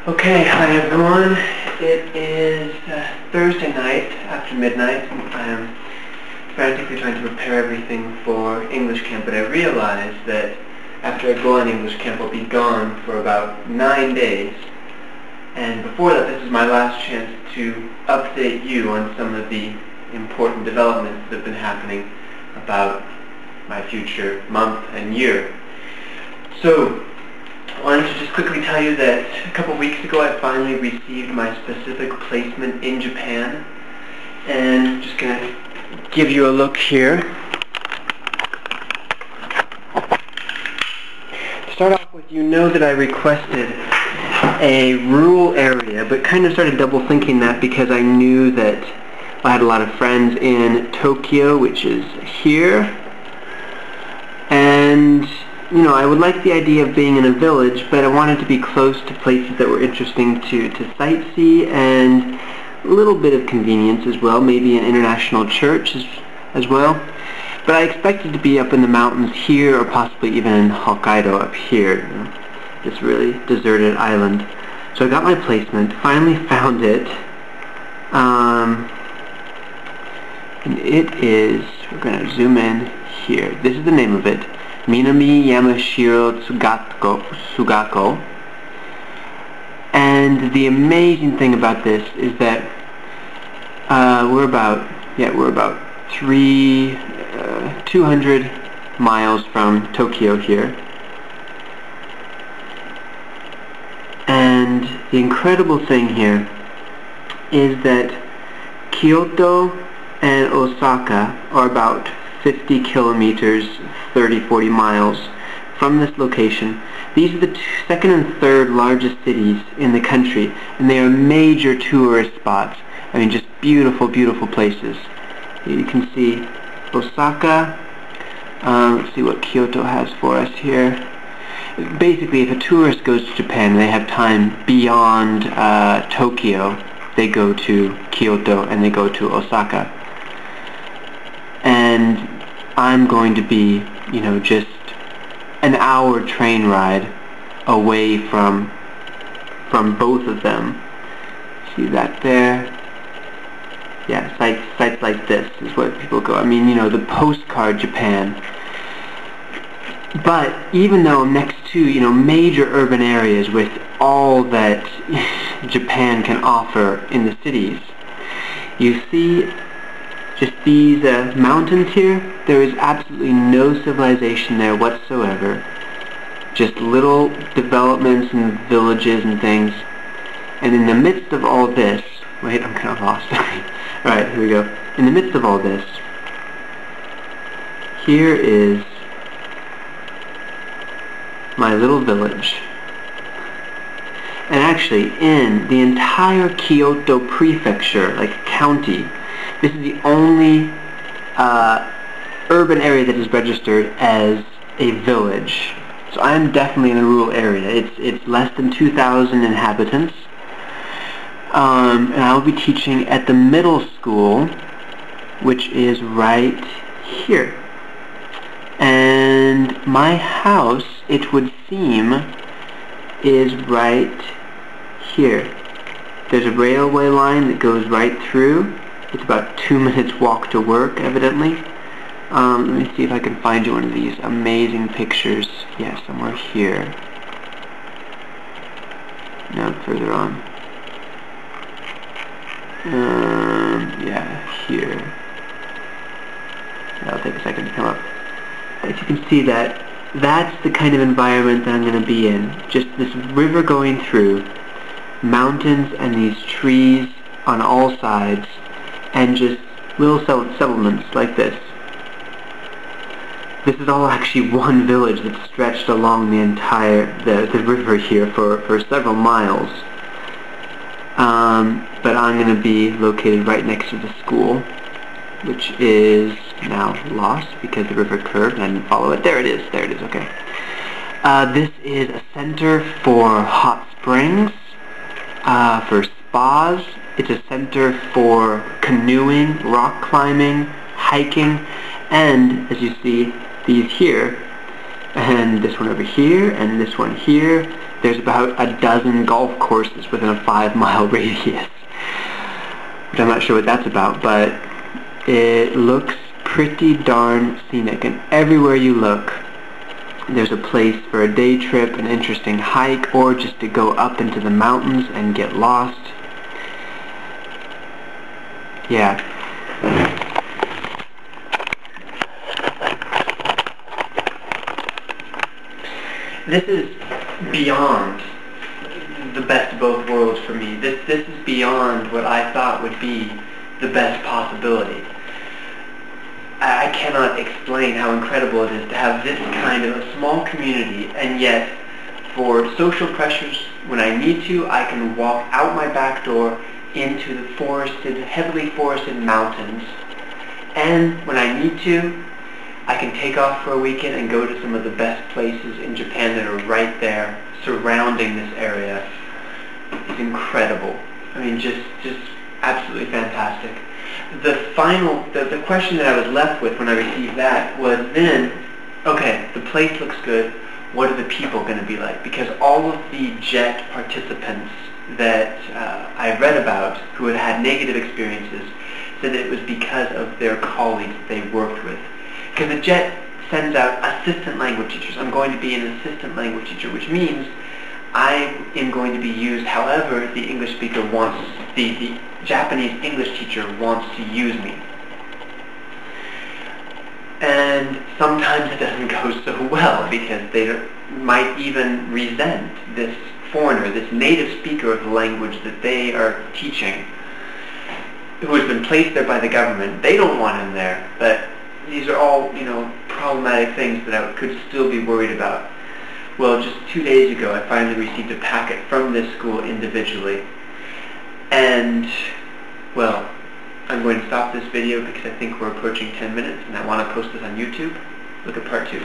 Okay, hi everyone. It is Thursday night after midnight. I am frantically trying to prepare everything for English camp, but I realize that after I go on English camp, I'll be gone for about 9 days. And before that, this is my last chance to update you on some of the important developments that have been happening about my future month and year. So, I wanted to just quickly tell you that a couple weeks ago I finally received my specific placement in Japan, and I'm just going to give you a look here. To start off with, you know that I requested a rural area, but kind of started double thinking that because I knew that I had a lot of friends in Tokyo, which is here, and you know, I would like the idea of being in a village, but I wanted to be close to places that were interesting to sightsee, and a little bit of convenience as well, maybe an international church as well. But I expected to be up in the mountains here, or possibly even in Hokkaido up here, you know, this really deserted island. So I got my placement, finally found it, and it is, we're going to zoom in here, this is the name of it, Minami Yamashiro Sugako. And the amazing thing about this is that we're about 200 miles from Tokyo here. And the incredible thing here is that Kyoto and Osaka are about 50 kilometers, 30-40 miles from this location. These are the second and third largest cities in the country, and they are major tourist spots. I mean, just beautiful, beautiful places. You can see Osaka. Let's see what Kyoto has for us here. Basically, if a tourist goes to Japan and they have time beyond Tokyo, they go to Kyoto and they go to Osaka. And I'm going to be, you know, just an hour train ride away from both of them. See that there? Yeah, sites like this is where people go. I mean, you know, the postcard Japan. But even though I'm next to, you know, major urban areas with all that Japan can offer in the cities, you see just these mountains here, there is absolutely no civilization there whatsoever. Just little developments and villages and things. And in the midst of all this, wait, I'm kind of lost. Alright, here we go. In the midst of all this, here is my little village. And actually, in the entire Kyoto prefecture, like county, this is the only urban area that is registered as a village. So I'm definitely in a rural area. It's less than 2,000 inhabitants. And I will be teaching at the middle school, which is right here. And my house, it would seem, is right here. There's a railway line that goes right through. It's about 2 minutes walk to work, evidently. Let me see if I can find you one of these amazing pictures. Yeah, somewhere here. No, further on. Yeah, here. That'll take a second to come up. As you can see that's the kind of environment that I'm going to be in. Just this river going through, mountains and these trees on all sides, and just little settlements like this. This is all actually one village that's stretched along the entire the river here for several miles. But I'm going to be located right next to the school, which is now lost because the river curved and I didn't follow it. There it is, okay. This is a center for hot springs, for spas. It's a center for canoeing, rock climbing, hiking, and as you see, these here, and this one over here, and this one here, there's about a dozen golf courses within a 5-mile radius, which I'm not sure what that's about, but it looks pretty darn scenic, and everywhere you look there's a place for a day trip, an interesting hike, or just to go up into the mountains and get lost. Yeah. This is beyond the best of both worlds for me. This is beyond what I thought would be the best possibility. I cannot explain how incredible it is to have this kind of a small community, and yet for social pressures, when I need to, I can walk out my back door into the forested, heavily forested mountains, and when I need to, I can take off for a weekend and go to some of the best places in Japan that are right there, surrounding this area. It's incredible. I mean, just absolutely fantastic. The question that I was left with when I received that was then, okay, the place looks good, what are the people going to be like? Because all of the JET participants that I read about who had had negative experiences said that it was because of their colleagues that they worked with. Because the JET sends out assistant language teachers. I'm going to be an assistant language teacher, which means I am going to be used however the English speaker wants, the Japanese English teacher wants to use me. And sometimes it doesn't go so well because they might even resent this foreigner, this native speaker of the language that they are teaching, who has been placed there by the government. They don't want him there, but these are all, problematic things that I could still be worried about. Well, just 2 days ago, I finally received a packet from this school individually. And, well, I'm going to stop this video because I think we're approaching 10 minutes and I want to post this on YouTube. Look at part 2.